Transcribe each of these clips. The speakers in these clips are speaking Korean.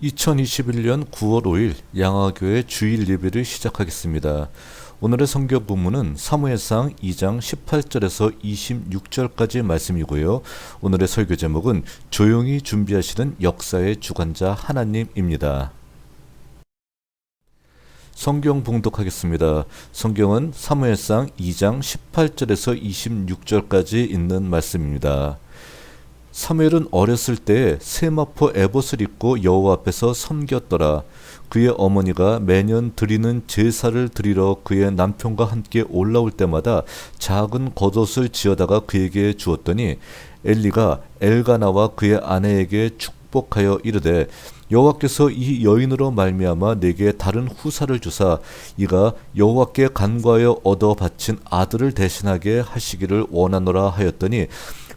2021년 9월 5일 양화교회 주일 예배를 시작하겠습니다. 오늘의 성경 본문은 사무엘상 2장 18절에서 26절까지의 말씀이고요. 오늘의 설교 제목은 조용히 준비하시는 역사의 주관자 하나님입니다. 성경 봉독하겠습니다. 성경은 사무엘상 2장 18절에서 26절까지 있는 말씀입니다. 사무엘은 어렸을 때에 세마포 에봇을 입고 여호와 앞에서 섬겼더라. 그의 어머니가 매년 드리는 제사를 드리러 그의 남편과 함께 올라올 때마다 작은 겉옷을 지어다가 그에게 주었더니 엘리가 엘가나와 그의 아내에게 축복하여 이르되 여호와께서 이 여인으로 말미암아 내게 다른 후사를 주사 이가 여호와께 간구하여 얻어 바친 아들을 대신하게 하시기를 원하노라 하였더니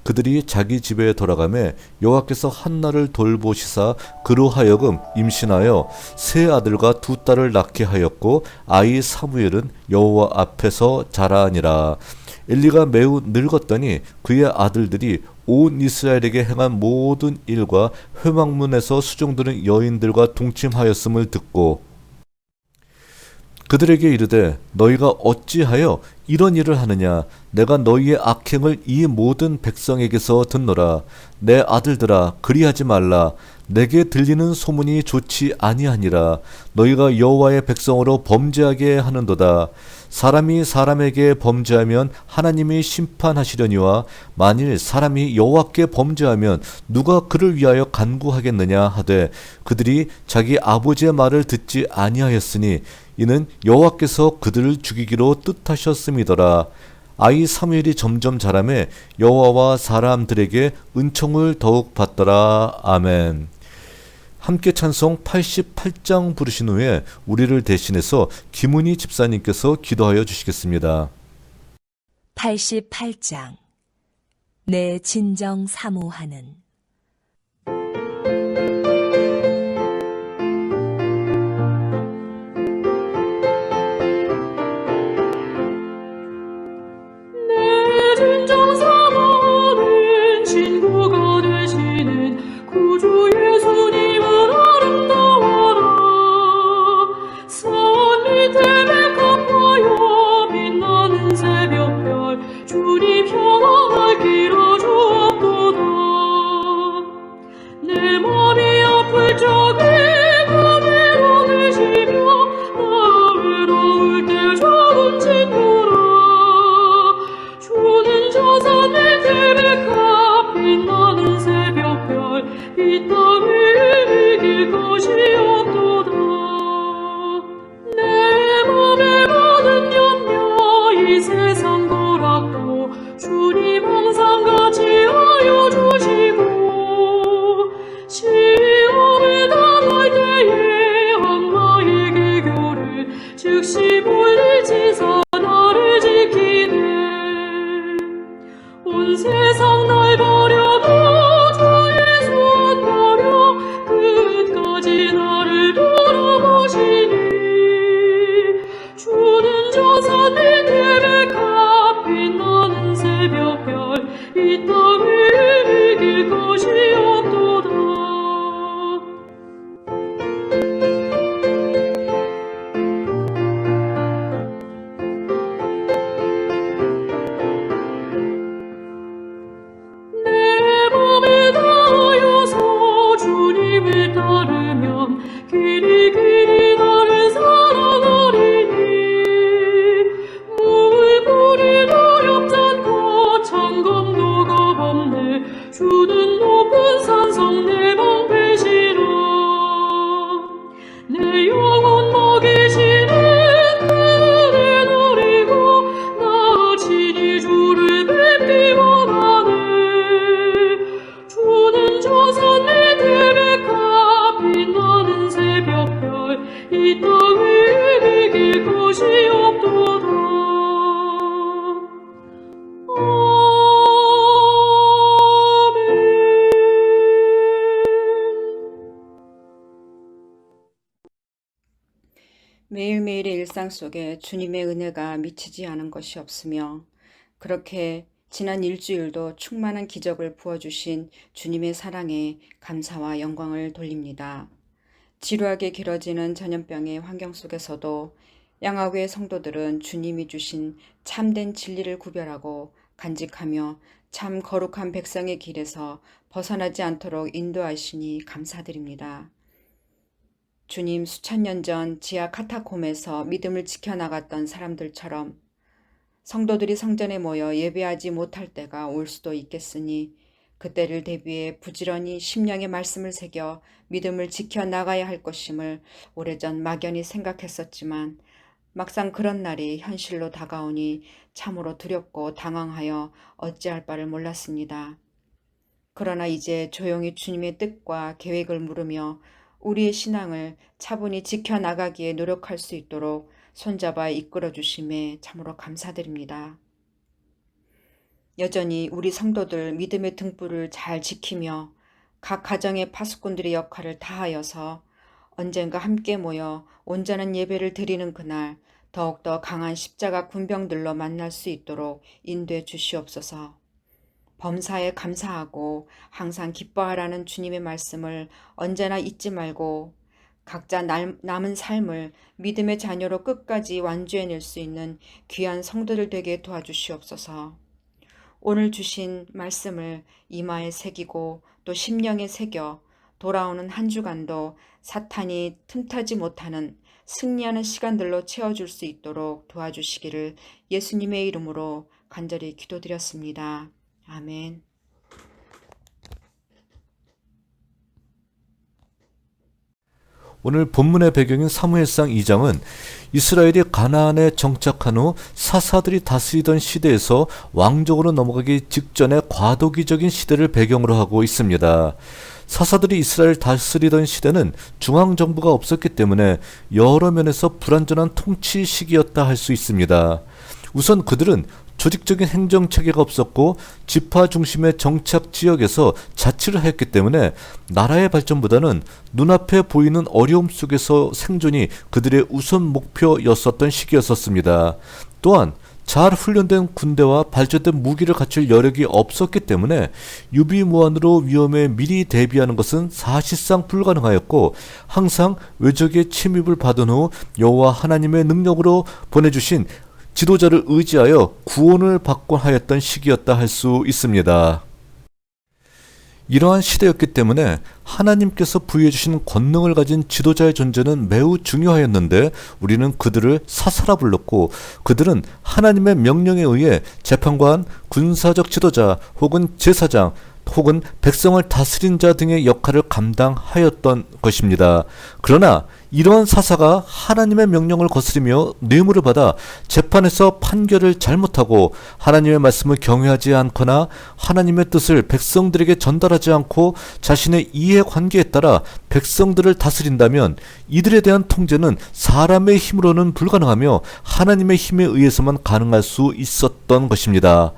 그들이 자기 집에 돌아가매 여호와께서 한나를 돌보시사 그로 하여금 임신하여 세 아들과 두 딸을 낳게 하였고 아이 사무엘은 여호와 앞에서 자라니라. 엘리가 매우 늙었더니 그의 아들들이 온 이스라엘에게 행한 모든 일과 회막문에서 수종드는 여인들과 동침하였음을 듣고 그들에게 이르되 너희가 어찌하여 이런 일을 하느냐. 내가 너희의 악행을 이 모든 백성에게서 듣노라. 내 아들들아 그리하지 말라. 내게 들리는 소문이 좋지 아니하니라. 너희가 여호와의 백성으로 범죄하게 하는도다. 사람이 사람에게 범죄하면 하나님이 심판하시려니와 만일 사람이 여호와께 범죄하면 누가 그를 위하여 간구하겠느냐 하되 그들이 자기 아버지의 말을 듣지 아니하였으니 이는 여호와께서 그들을 죽이기로 뜻하셨음이더라. 아이 사무엘이 점점 자라매 여호와와 사람들에게 은총을 더욱 받더라. 아멘. 함께 찬송 88장 부르신 후에 우리를 대신해서 김은희 집사님께서 기도하여 주시겠습니다. 88장 내 진정 사모하는 친구가 되시는 구주 예수님은 아름다워라. 산 밑에 백합화여 빛나는 새벽별 주님 평안을 길어주옵도다. 내 맘이 아플 적에 가게로 내시며 나 외로울 때 좋은 친구라. 주는 저 산 밑에 백합 빛나는 새벽별 이 땅을 이길 것이 없도다. 내 맘에 많은 염려 이 세상 거락도 주님 항상 같이 하여 주시고 시험을 당할 때에 악마에게 교를 즉시 물리치사 나를 지키네. 온 세상 날 버려도 주의 손 버려 끝까지 나를 돌아보시니 주는 저 산 밑에 백합 빛나는 새벽별 이 땅을 이길 것이 없도다. 내 맘에 다하여서 주님을 따르면 길이 길이 나를 사랑하리니 물불이 어렵지 않고 창검도 겁없네. 주는 높은 산성 내 방패시라. 내 영혼 먹이시는 그를 노리고 나 친히 주를 뵙기 원하네. 주는 저 산 밑에 백합 빛나는 새벽별 이 땅을 이길 것이 없도다. 매일매일의 일상 속에 주님의 은혜가 미치지 않은 것이 없으며 그렇게 지난 일주일도 충만한 기적을 부어주신 주님의 사랑에 감사와 영광을 돌립니다. 지루하게 길어지는 전염병의 환경 속에서도 양화교회 성도들은 주님이 주신 참된 진리를 구별하고 간직하며 참 거룩한 백성의 길에서 벗어나지 않도록 인도하시니 감사드립니다. 주님 수천 년 전 지하 카타콤에서 믿음을 지켜나갔던 사람들처럼 성도들이 성전에 모여 예배하지 못할 때가 올 수도 있겠으니 그때를 대비해 부지런히 심령의 말씀을 새겨 믿음을 지켜나가야 할 것임을 오래전 막연히 생각했었지만 막상 그런 날이 현실로 다가오니 참으로 두렵고 당황하여 어찌할 바를 몰랐습니다. 그러나 이제 조용히 주님의 뜻과 계획을 물으며 우리의 신앙을 차분히 지켜나가기에 노력할 수 있도록 손잡아 이끌어 주심에 참으로 감사드립니다. 여전히 우리 성도들 믿음의 등불을 잘 지키며 각 가정의 파수꾼들의 역할을 다하여서 언젠가 함께 모여 온전한 예배를 드리는 그날 더욱더 강한 십자가 군병들로 만날 수 있도록 인도해 주시옵소서. 범사에 감사하고 항상 기뻐하라는 주님의 말씀을 언제나 잊지 말고 각자 남은 삶을 믿음의 자녀로 끝까지 완주해낼 수 있는 귀한 성도들 되게 도와주시옵소서. 오늘 주신 말씀을 이마에 새기고 또 심령에 새겨 돌아오는 한 주간도 사탄이 틈타지 못하는 승리하는 시간들로 채워줄 수 있도록 도와주시기를 예수님의 이름으로 간절히 기도드렸습니다. 아멘. 오늘 본문의 배경인 사무엘상 2장은 이스라엘이 가나안에 정착한 후 사사들이 다스리던 시대에서 왕족으로 넘어가기 직전의 과도기적인 시대를 배경으로 하고 있습니다. 사사들이 이스라엘 다스리던 시대는 중앙정부가 없었기 때문에 여러 면에서 불완전한 통치 시기였다 할 수 있습니다. 우선 그들은 조직적인 행정체계가 없었고 지파 중심의 정착 지역에서 자치를 했기 때문에 나라의 발전보다는 눈앞에 보이는 어려움 속에서 생존이 그들의 우선 목표였었던 시기였었습니다. 또한 잘 훈련된 군대와 발전된 무기를 갖출 여력이 없었기 때문에 유비무환으로 위험에 미리 대비하는 것은 사실상 불가능하였고 항상 외적의 침입을 받은 후 여호와 하나님의 능력으로 보내주신 지도자를 의지하여 구원을 받곤 하였던 시기였다 할 수 있습니다. 이러한 시대였기 때문에 하나님께서 부여해 주신 권능을 가진 지도자의 존재는 매우 중요하였는데 우리는 그들을 사사라 불렀고 그들은 하나님의 명령에 의해 재판관, 군사적 지도자 혹은 제사장 혹은 백성을 다스린 자 등의 역할을 감당하였던 것입니다. 그러나 이러한 사사가 하나님의 명령을 거스리며 뇌물을 받아 재판에서 판결을 잘못하고 하나님의 말씀을 경외하지 않거나 하나님의 뜻을 백성들에게 전달하지 않고 자신의 이해관계에 따라 백성들을 다스린다면 이들에 대한 통제는 사람의 힘으로는 불가능하며 하나님의 힘에 의해서만 가능할 수 있었던 것입니다.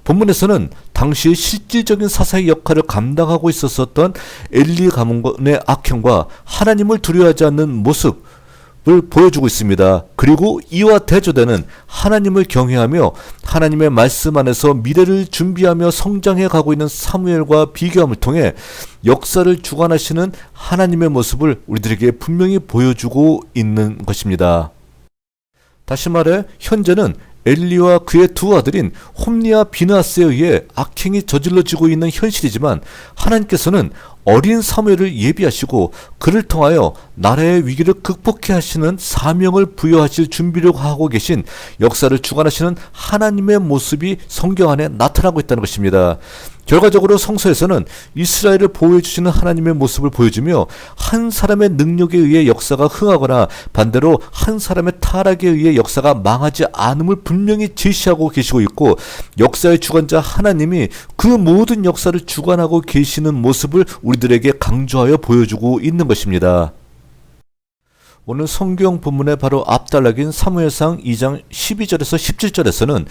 본문에서는 당시 실질적인 사사의 역할을 감당하고 있었던 엘리 가문의 악행과 하나님을 두려워하지 않는 모습을 보여주고 있습니다. 그리고 이와 대조되는 하나님을 경외하며 하나님의 말씀 안에서 미래를 준비하며 성장해 가고 있는 사무엘과 비교함을 통해 역사를 주관하시는 하나님의 모습을 우리들에게 분명히 보여주고 있는 것입니다. 다시 말해 현재는 엘리와 그의 두 아들인 홈니와 비느하스에 의해 악행이 저질러지고 있는 현실이지만 하나님께서는 어린 사무엘을 예비하시고 그를 통하여 나라의 위기를 극복해 하시는 사명을 부여하실 준비를 하고 계신 역사를 주관하시는 하나님의 모습이 성경 안에 나타나고 있다는 것입니다. 결과적으로 성서에서는 이스라엘을 보호해 주시는 하나님의 모습을 보여주며 한 사람의 능력에 의해 역사가 흥하거나 반대로 한 사람의 타락에 의해 역사가 망하지 않음을 분명히 제시하고 계시고 있고 역사의 주관자 하나님이 그 모든 역사를 주관하고 계시는 모습을 우리들에게 강조하여 보여주고 있는 것입니다. 오늘 성경 본문의 바로 앞단락인 사무엘상 2장 12절에서 17절에서는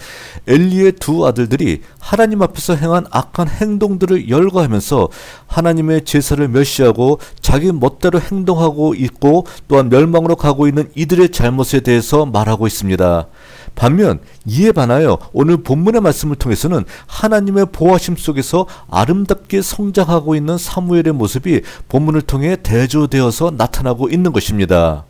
엘리의 두 아들들이 하나님 앞에서 행한 악한 행동들을 열거하면서 하나님의 제사를 멸시하고 자기 멋대로 행동하고 있고 또한 멸망으로 가고 있는 이들의 잘못에 대해서 말하고 있습니다. 반면 이에 반하여 오늘 본문의 말씀을 통해서는 하나님의 보호하심 속에서 아름답게 성장하고 있는 사무엘의 모습이 본문을 통해 대조되어서 나타나고 있는 것입니다.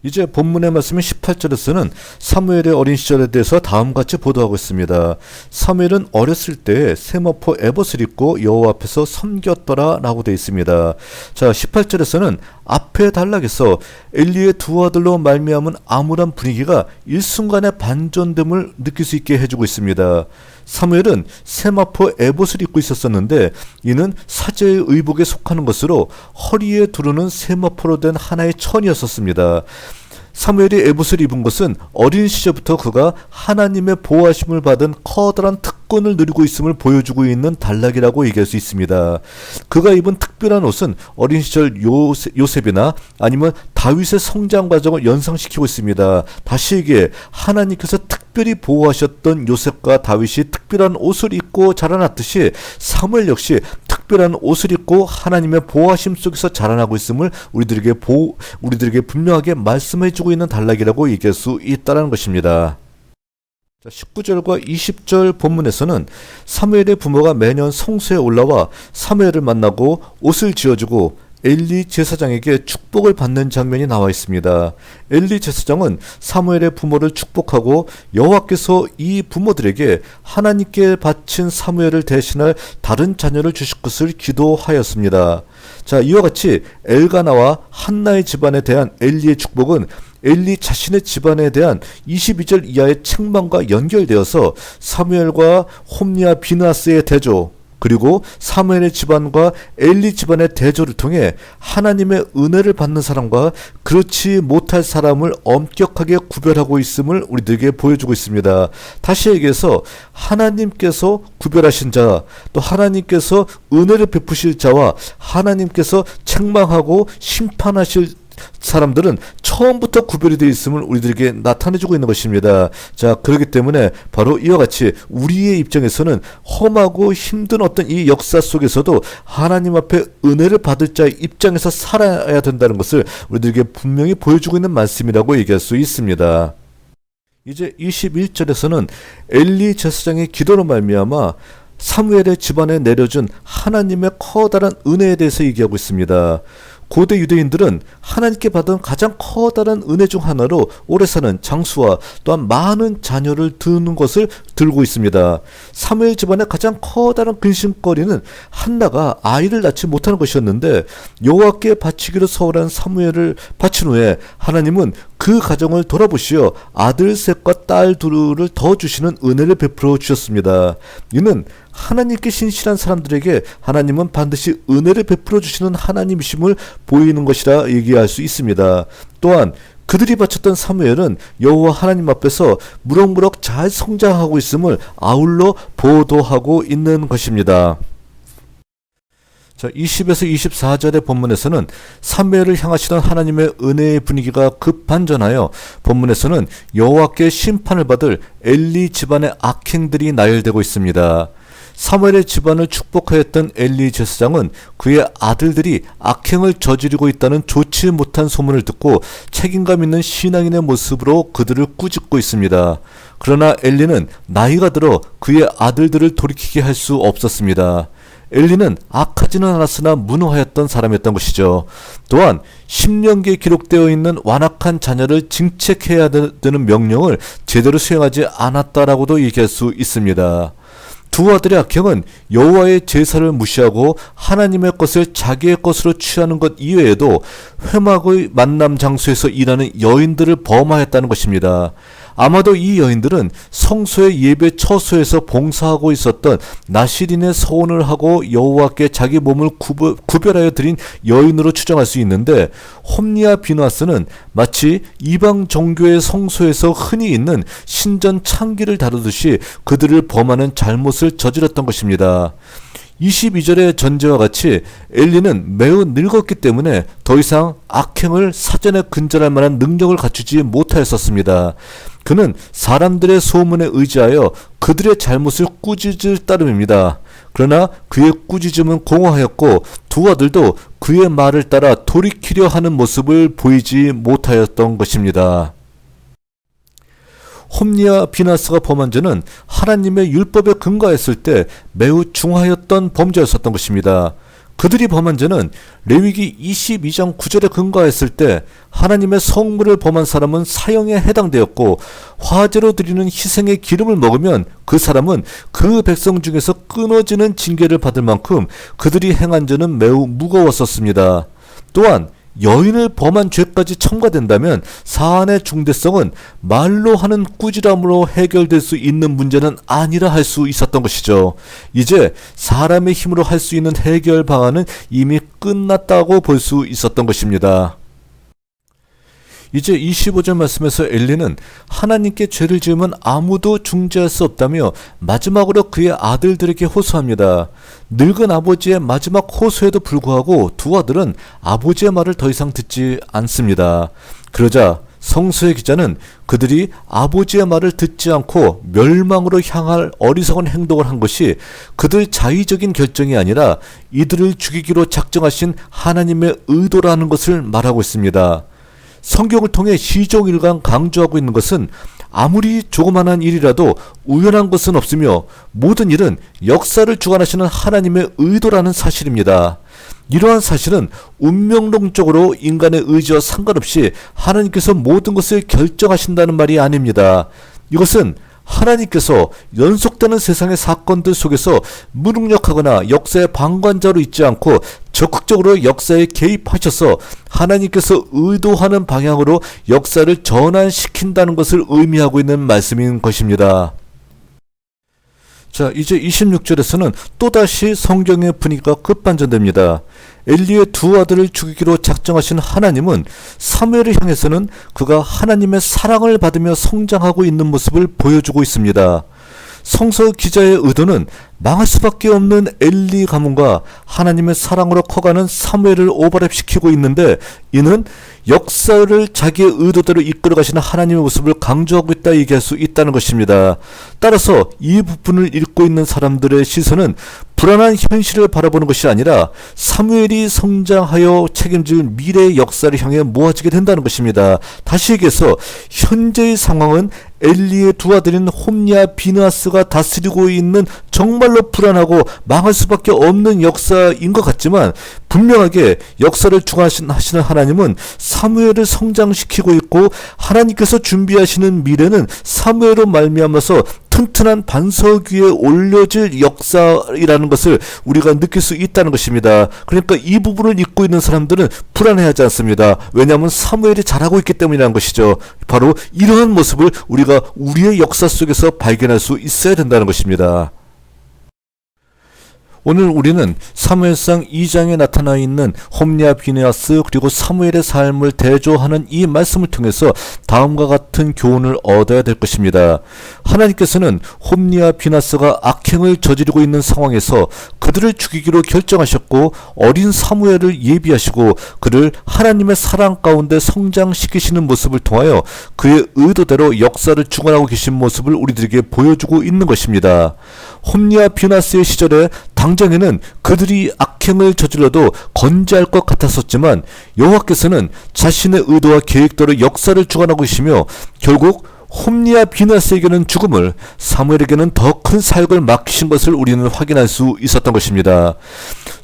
이제 본문의 말씀인 18절에서는 사무엘의 어린 시절에 대해서 다음같이 보도하고 있습니다. 사무엘은 어렸을 때 세마포 에봇을 입고 여호와 앞에서 섬겼더라 라고 되어 있습니다. 자, 18절에서는 앞에 단락에서 엘리의 두 아들로 말미암은 암울한 분위기가 일순간에 반전됨을 느낄 수 있게 해주고 있습니다. 사무엘은 세마포 에봇을 입고 있었었는데 이는 사제의 의복에 속하는 것으로 허리에 두르는 세마포로 된 하나의 천이었었습니다. 사무엘이 에봇을 입은 것은 어린 시절부터 그가 하나님의 보호하심을 받은 커다란 특권을 누리고 있음을 보여주고 있는 단락이라고 얘기할 수 있습니다. 그가 입은 특별한 옷은 어린 시절 요셉이나 아니면 다윗의 성장 과정을 연상시키고 있습니다. 다시 얘기해 하나님께서 특별히 보호하셨던 요셉과 다윗이 특별한 옷을 입고 자라났듯이 사무엘 역시 특별한 옷을 입고 하나님의 보호하심 속에서 자라나고 있음을 우리들에게 분명하게 말씀해주고 있는 단락이라고 얘기할 수 있다는 것입니다. 19절과 20절 본문에서는 사무엘의 부모가 매년 성소에 올라와 사무엘을 만나고 옷을 지어주고 엘리 제사장에게 축복을 받는 장면이 나와 있습니다. 엘리 제사장은 사무엘의 부모를 축복하고 여호와께서 이 부모들에게 하나님께 바친 사무엘을 대신할 다른 자녀를 주실 것을 기도하였습니다. 자, 이와 같이 엘가나와 한나의 집안에 대한 엘리의 축복은 엘리 자신의 집안에 대한 22절 이하의 책망과 연결되어서 사무엘과 홈리와 비느하스의 대조, 그리고 사무엘의 집안과 엘리 집안의 대조를 통해 하나님의 은혜를 받는 사람과 그렇지 못할 사람을 엄격하게 구별하고 있음을 우리들에게 보여주고 있습니다. 다시 얘기해서 하나님께서 구별하신 자, 또 하나님께서 은혜를 베푸실 자와 하나님께서 책망하고 심판하실 사람들은 처음부터 구별이 되어 있음을 우리들에게 나타내주고 있는 것입니다. 자, 그렇기 때문에 바로 이와 같이 우리의 입장에서는 험하고 힘든 어떤 이 역사 속에서도 하나님 앞에 은혜를 받을 자의 입장에서 살아야 된다는 것을 우리들에게 분명히 보여주고 있는 말씀이라고 얘기할 수 있습니다. 이제 21절에서는 엘리 제사장의 기도로 말미암아 사무엘의 집안에 내려준 하나님의 커다란 은혜에 대해서 얘기하고 있습니다. 고대 유대인들은 하나님께 받은 가장 커다란 은혜 중 하나로 오래 사는 장수와 또한 많은 자녀를 두는 것을 들고 있습니다. 사무엘 집안의 가장 커다란 근심거리는 한나가 아이를 낳지 못하는 것이었는데 여호와께 바치기로 서울한 사무엘을 바친 후에 하나님은 그 가정을 돌아보시어 아들 셋과 딸 둘을 더 주시는 은혜를 베풀어 주셨습니다. 이는 하나님께 신실한 사람들에게 하나님은 반드시 은혜를 베풀어 주시는 하나님이심을 보이는 것이라 얘기할 수 있습니다. 또한 그들이 바쳤던 사무엘은 여호와 하나님 앞에서 무럭무럭 잘 성장하고 있음을 아울러 보도하고 있는 것입니다. 자, 20에서 24절의 본문에서는 사무엘을 향하시던 하나님의 은혜의 분위기가 급반전하여 본문에서는 여호와께 심판을 받을 엘리 집안의 악행들이 나열되고 있습니다. 사무엘의 집안을 축복하였던 엘리 제사장은 그의 아들들이 악행을 저지르고 있다는 좋지 못한 소문을 듣고 책임감 있는 신앙인의 모습으로 그들을 꾸짖고 있습니다. 그러나 엘리는 나이가 들어 그의 아들들을 돌이키게 할 수 없었습니다. 엘리는 악하지는 않았으나 무노하였던 사람이었던 것이죠. 또한 10년기에 기록되어 있는 완악한 자녀를 징책해야 되는 명령을 제대로 수행하지 않았다라고도 얘기할 수 있습니다. 두 아들의 악행은 여호와의 제사를 무시하고 하나님의 것을 자기의 것으로 취하는 것 이외에도 회막의 만남 장소에서 일하는 여인들을 범하였다는 것입니다. 아마도 이 여인들은 성소의 예배 처소에서 봉사하고 있었던 나시린의 서원을 하고 여호와께 자기 몸을 구별하여 드린 여인으로 추정할 수 있는데 홈리와 비느하스는 마치 이방 종교의 성소에서 흔히 있는 신전 창기를 다루듯이 그들을 범하는 잘못을 저질렀던 것입니다. 22절의 전제와 같이 엘리는 매우 늙었기 때문에 더 이상 악행을 사전에 근절할 만한 능력을 갖추지 못하였었습니다. 그는 사람들의 소문에 의지하여 그들의 잘못을 꾸짖을 따름입니다. 그러나 그의 꾸짖음은 공허하였고 두 아들도 그의 말을 따라 돌이키려 하는 모습을 보이지 못하였던 것입니다. 홈리와 비나스가 범한 죄는 하나님의 율법에 근거했을 때 매우 중하였던 범죄였었던 것입니다. 그들이 범한 죄는 레위기 22장 9절에 근거했을 때 하나님의 성물을 범한 사람은 사형에 해당되었고, 화제로 드리는 희생의 기름을 먹으면 그 사람은 그 백성 중에서 끊어지는 징계를 받을 만큼 그들이 행한 죄는 매우 무거웠었습니다. 또한 여인을 범한 죄까지 첨가된다면 사안의 중대성은 말로 하는 꾸지람으로 해결될 수 있는 문제는 아니라 할 수 있었던 것이죠. 이제 사람의 힘으로 할 수 있는 해결 방안은 이미 끝났다고 볼 수 있었던 것입니다. 이제 25절 말씀에서 엘리는 하나님께 죄를 지으면 아무도 중재할 수 없다며 마지막으로 그의 아들들에게 호소합니다. 늙은 아버지의 마지막 호소에도 불구하고 두 아들은 아버지의 말을 더 이상 듣지 않습니다. 그러자 성서의 기자는 그들이 아버지의 말을 듣지 않고 멸망으로 향할 어리석은 행동을 한 것이 그들 자의적인 결정이 아니라 이들을 죽이기로 작정하신 하나님의 의도라는 것을 말하고 있습니다. 성경을 통해 시종일관 강조하고 있는 것은 아무리 조그만한 일이라도 우연한 것은 없으며 모든 일은 역사를 주관하시는 하나님의 의도라는 사실입니다. 이러한 사실은 운명론적으로 인간의 의지와 상관없이 하나님께서 모든 것을 결정하신다는 말이 아닙니다. 이것은 하나님께서 연속되는 세상의 사건들 속에서 무능력하거나 역사의 방관자로 있지 않고 적극적으로 역사에 개입하셔서 하나님께서 의도하는 방향으로 역사를 전환시킨다는 것을 의미하고 있는 말씀인 것입니다. 자, 이제 26절에서는 또다시 성경의 분위기가 급반전됩니다. 엘리의 두 아들을 죽이기로 작정하신 하나님은 사무엘을 향해서는 그가 하나님의 사랑을 받으며 성장하고 있는 모습을 보여주고 있습니다. 성서 기자의 의도는 망할 수밖에 없는 엘리 가문과 하나님의 사랑으로 커가는 사무엘을 오버랩시키고 있는데, 이는 역사를 자기의 의도대로 이끌어가시는 하나님의 모습을 강조하고 있다 얘기할 수 있다는 것입니다. 따라서 이 부분을 읽고 있는 사람들의 시선은 불안한 현실을 바라보는 것이 아니라 사무엘이 성장하여 책임질 미래의 역사를 향해 모아지게 된다는 것입니다. 다시 얘기해서 현재의 상황은 엘리의 두 아들인 홈리와 비느하스가 다스리고 있는 정말로 불안하고 망할 수밖에 없는 역사인 것 같지만, 분명하게 역사를 주관하시는 하나님은 사무엘을 성장시키고 있고, 하나님께서 준비하시는 미래는 사무엘로 말미암아서 튼튼한 반석 위에 올려질 역사이라는 것을 우리가 느낄 수 있다는 것입니다. 그러니까 이 부분을 읽고 있는 사람들은 불안해하지 않습니다. 왜냐하면 사무엘이 잘하고 있기 때문이라는 것이죠. 바로 이러한 모습을 우리가 우리의 역사 속에서 발견할 수 있어야 된다는 것입니다. 오늘 우리는 사무엘상 2장에 나타나 있는 홈리와 비느하스 그리고 사무엘의 삶을 대조하는 이 말씀을 통해서 다음과 같은 교훈을 얻어야 될 것입니다. 하나님께서는 홈리와 비느하스가 악행을 저지르고 있는 상황에서 그들을 죽이기로 결정하셨고, 어린 사무엘을 예비하시고 그를 하나님의 사랑 가운데 성장시키시는 모습을 통하여 그의 의도대로 역사를 주관하고 계신 모습을 우리들에게 보여주고 있는 것입니다. 홈리와 비느하스의 시절에 당장에는 그들이 악행을 저질러도 건재할 것 같았었지만, 여호와께서는 자신의 의도와 계획대로 역사를 주관하고 계시며 결국 홈리와 비느하스에게는 죽음을, 사무엘에게는 더 큰 사역을 맡기신 것을 우리는 확인할 수 있었던 것입니다.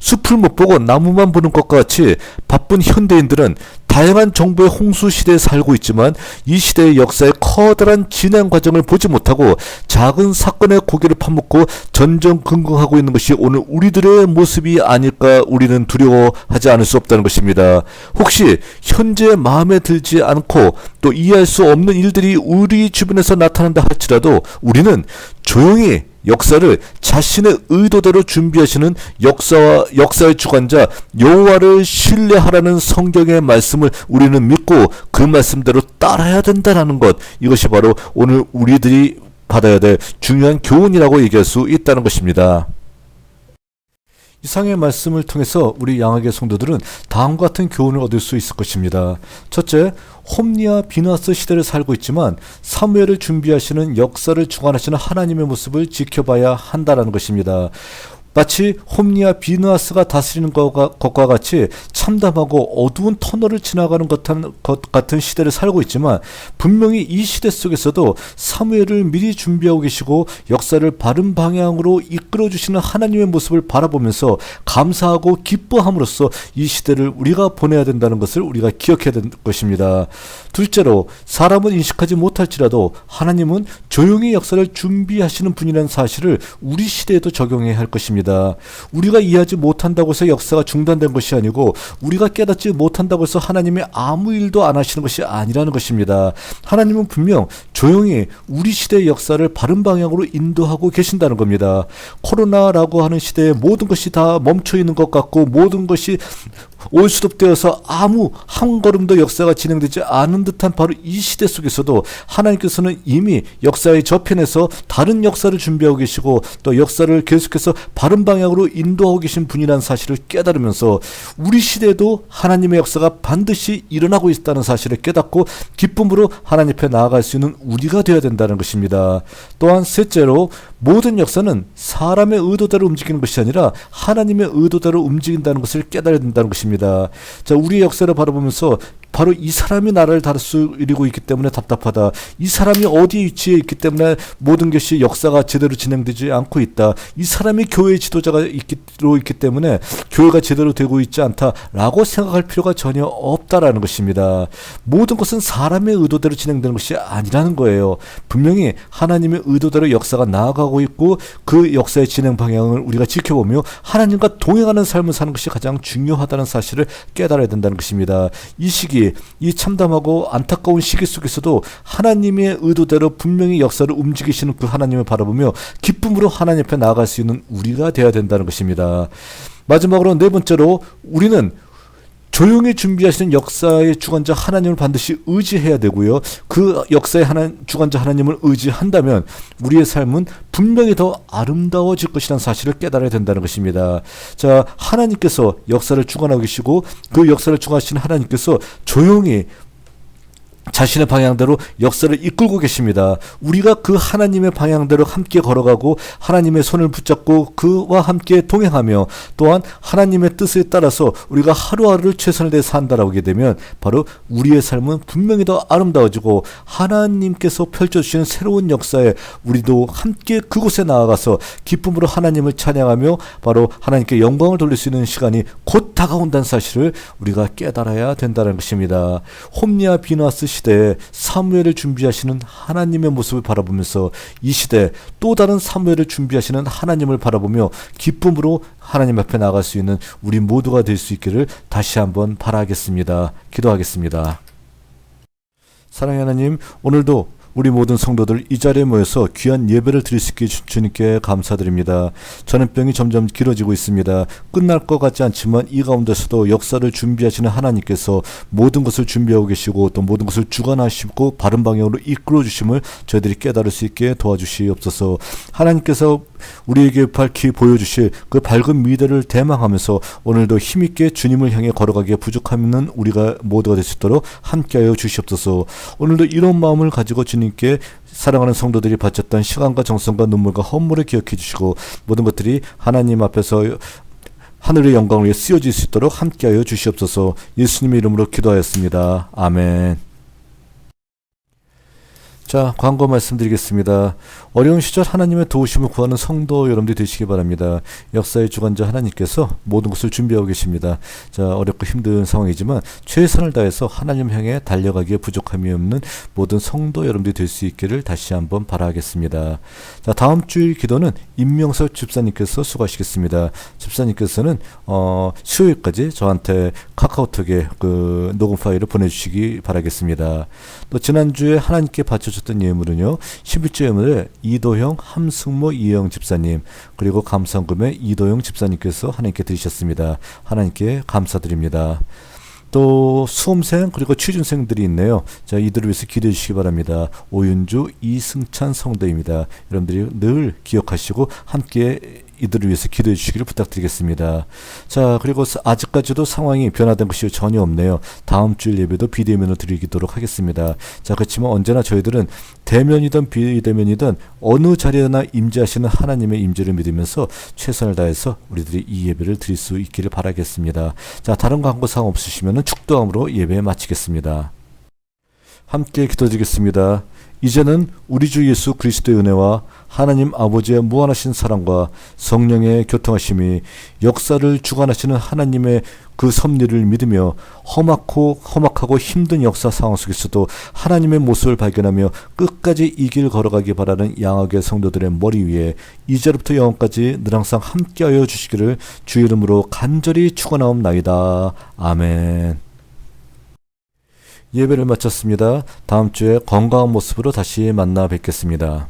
숲을 못 보고 나무만 보는 것과 같이 바쁜 현대인들은 다양한 정보의 홍수 시대에 살고 있지만, 이 시대의 역사의 커다란 진행 과정을 보지 못하고 작은 사건에 고개를 파묻고 전전긍긍하고 있는 것이 오늘 우리들의 모습이 아닐까 우리는 두려워하지 않을 수 없다는 것입니다. 혹시 현재 마음에 들지 않고 또 이해할 수 없는 일들이 우리 주변에서 나타난다 할지라도 우리는 조용히 역사를 자신의 의도대로 준비하시는 역사의 주관자 여호와를 신뢰하라는 성경의 말씀을 우리는 믿고 그 말씀대로 따라야 된다는 것, 이것이 바로 오늘 우리들이 받아야 될 중요한 교훈이라고 얘기할 수 있다는 것입니다. 이상의 말씀을 통해서 우리 양학의 성도들은 다음과 같은 교훈을 얻을 수 있을 것입니다. 첫째, 홈리와 비느하스 시대를 살고 있지만 사무엘을 준비하시는 역사를 주관하시는 하나님의 모습을 지켜봐야 한다는 것입니다. 마치 홈리와 비누아스가 다스리는 것과 같이 참담하고 어두운 터널을 지나가는 것 같은 시대를 살고 있지만, 분명히 이 시대 속에서도 사무엘을 미리 준비하고 계시고 역사를 바른 방향으로 이끌어 주시는 하나님의 모습을 바라보면서 감사하고 기뻐함으로써 이 시대를 우리가 보내야 된다는 것을 우리가 기억해야 될 것입니다. 둘째로, 사람은 인식하지 못할지라도 하나님은 조용히 역사를 준비하시는 분이라는 사실을 우리 시대에도 적용해야 할 것입니다. 우리가 이해하지 못한다고 해서 역사가 중단된 것이 아니고, 우리가 깨닫지 못한다고 해서 하나님이 아무 일도 안 하시는 것이 아니라는 것입니다. 하나님은 분명 조용히 우리 시대의 역사를 바른 방향으로 인도하고 계신다는 겁니다. 코로나라고 하는 시대에 모든 것이 다 멈춰 있는 것 같고, 모든 것이 올수록되어서 아무 한 걸음도 역사가 진행되지 않은 듯한 바로 이 시대 속에서도 하나님께서는 이미 역사의 저편에서 다른 역사를 준비하고 계시고, 또 역사를 계속해서 바른 방향으로 인도하고 계신 분이라는 사실을 깨달으면서 우리 시대에도 하나님의 역사가 반드시 일어나고 있다는 사실을 깨닫고 기쁨으로 하나님 앞에 나아갈 수 있는 우리가 되어야 된다는 것입니다. 또한 셋째로, 모든 역사는 사람의 의도대로 움직이는 것이 아니라 하나님의 의도대로 움직인다는 것을 깨달아야 된다는 것입니다. 자, 우리의 역사를 바라보면서 바로 이 사람이 나라를 다스리고 있기 때문에 답답하다. 이 사람이 어디에 위치해 있기 때문에 모든 것이 역사가 제대로 진행되지 않고 있다. 이 사람이 교회의 지도자가 있기 때문에 교회가 제대로 되고 있지 않다라고 생각할 필요가 전혀 없다라는 것입니다. 모든 것은 사람의 의도대로 진행되는 것이 아니라는 거예요. 분명히 하나님의 의도대로 역사가 나아가고 있고, 그 역사의 진행 방향을 우리가 지켜보며 하나님과 동행하는 삶을 사는 것이 가장 중요하다는 사실을 깨달아야 된다는 것입니다. 이 시기, 이 참담하고 안타까운 시기 속에서도 하나님의 의도대로 분명히 역사를 움직이시는 그 하나님을 바라보며 기쁨으로 하나님 앞에 나아갈 수 있는 우리가 되어야 된다는 것입니다. 마지막으로 네 번째로, 우리는 조용히 준비하시는 역사의 주관자 하나님을 반드시 의지해야 되고요. 그 역사의 주관자 하나님을 의지한다면 우리의 삶은 분명히 더 아름다워질 것이라는 사실을 깨달아야 된다는 것입니다. 자, 하나님께서 역사를 주관하고 계시고, 그 역사를 주관하시는 하나님께서 조용히 자신의 방향대로 역사를 이끌고 계십니다. 우리가 그 하나님의 방향대로 함께 걸어가고 하나님의 손을 붙잡고 그와 함께 동행하며, 또한 하나님의 뜻에 따라서 우리가 하루하루를 최선을 다해 산다라고 하게 되면 바로 우리의 삶은 분명히 더 아름다워지고, 하나님께서 펼쳐주시는 새로운 역사에 우리도 함께 그곳에 나아가서 기쁨으로 하나님을 찬양하며 바로 하나님께 영광을 돌릴 수 있는 시간이 곧 다가온다는 사실을 우리가 깨달아야 된다는 것입니다. 홈리와 비누아스 시대에 사무엘을 준비하시는 하나님의 모습을 바라보면서 이 시대 또 다른 사무엘을 준비하시는 하나님을 바라보며 기쁨으로 하나님 앞에 나아갈 수 있는 우리 모두가 될 수 있기를 다시 한번 바라겠습니다. 기도하겠습니다. 사랑하는 하나님, 오늘도 우리 모든 성도들 이 자리에 모여서 귀한 예배를 드릴 수 있게 주님께 감사드립니다. 전염병이 점점 길어지고 있습니다. 끝날 것 같지 않지만 이 가운데서도 역사를 준비하시는 하나님께서 모든 것을 준비하고 계시고, 또 모든 것을 주관하시고 바른 방향으로 이끌어 주심을 저희들이 깨달을 수 있게 도와주시옵소서. 하나님께서 우리에게 밝히 보여주실 그 밝은 미래를 대망하면서 오늘도 힘있게 주님을 향해 걸어가기에 부족함은 우리가 모두가 될 수 있도록 함께하여 주시옵소서. 오늘도 이런 마음을 가지고 주님께 사랑하는 성도들이 바쳤던 시간과 정성과 눈물과 헌물을 기억해 주시고, 모든 것들이 하나님 앞에서 하늘의 영광을 위해 쓰여질 수 있도록 함께하여 주시옵소서. 예수님의 이름으로 기도하였습니다. 아멘. 자, 광고 말씀드리겠습니다. 어려운 시절 하나님의 도우심을 구하는 성도 여러분들이 되시기 바랍니다. 역사의 주관자 하나님께서 모든 것을 준비하고 계십니다. 자, 어렵고 힘든 상황이지만 최선을 다해서 하나님 향해 달려가기에 부족함이 없는 모든 성도 여러분들이 될 수 있기를 다시 한번 바라겠습니다. 자, 다음 주일 기도는 임명석 집사님께서 수고하시겠습니다. 집사님께서는 수요일까지 저한테 카카오톡에 그 녹음 파일을 보내주시기 바라겠습니다. 또 지난주에 하나님께 바쳐줬던 예물은요, 11조 예물을 이도형, 함승모, 이영 집사님, 그리고 감성금의 이도영 집사님께서 하나님께 드리셨습니다. 하나님께 감사드립니다. 또 수험생 그리고 취준생들이 있네요. 자, 이들을 위해서 기도해 주시기 바랍니다. 오윤주, 이승찬 성도입니다. 여러분들이 늘 기억하시고 함께 이들을 위해서 기도해 주시기를 부탁드리겠습니다. 자, 그리고 아직까지도 상황이 변화된 것이 전혀 없네요. 다음 주일 예배도 비대면으로 드리도록 하겠습니다. 자, 그렇지만 언제나 저희들은 대면이든 비대면이든 어느 자리에나 임재하시는 하나님의 임재를 믿으면서 최선을 다해서 우리들이 이 예배를 드릴 수 있기를 바라겠습니다. 자, 다른 광고사항 없으시면 축도함으로 예배 마치겠습니다. 함께 기도드리겠습니다. 이제는 우리 주 예수 그리스도의 은혜와 하나님 아버지의 무한하신 사랑과 성령의 교통하심이 역사를 주관하시는 하나님의 그 섭리를 믿으며 험악하고 힘든 역사 상황 속에서도 하나님의 모습을 발견하며 끝까지 이 길 걸어가기 바라는 양학의 성도들의 머리 위에 이제부터 영원까지 늘 항상 함께하여 주시기를 주의 이름으로 간절히 축원하옵나이다. 아멘. 예배를 마쳤습니다. 다음 주에 건강한 모습으로 다시 만나 뵙겠습니다.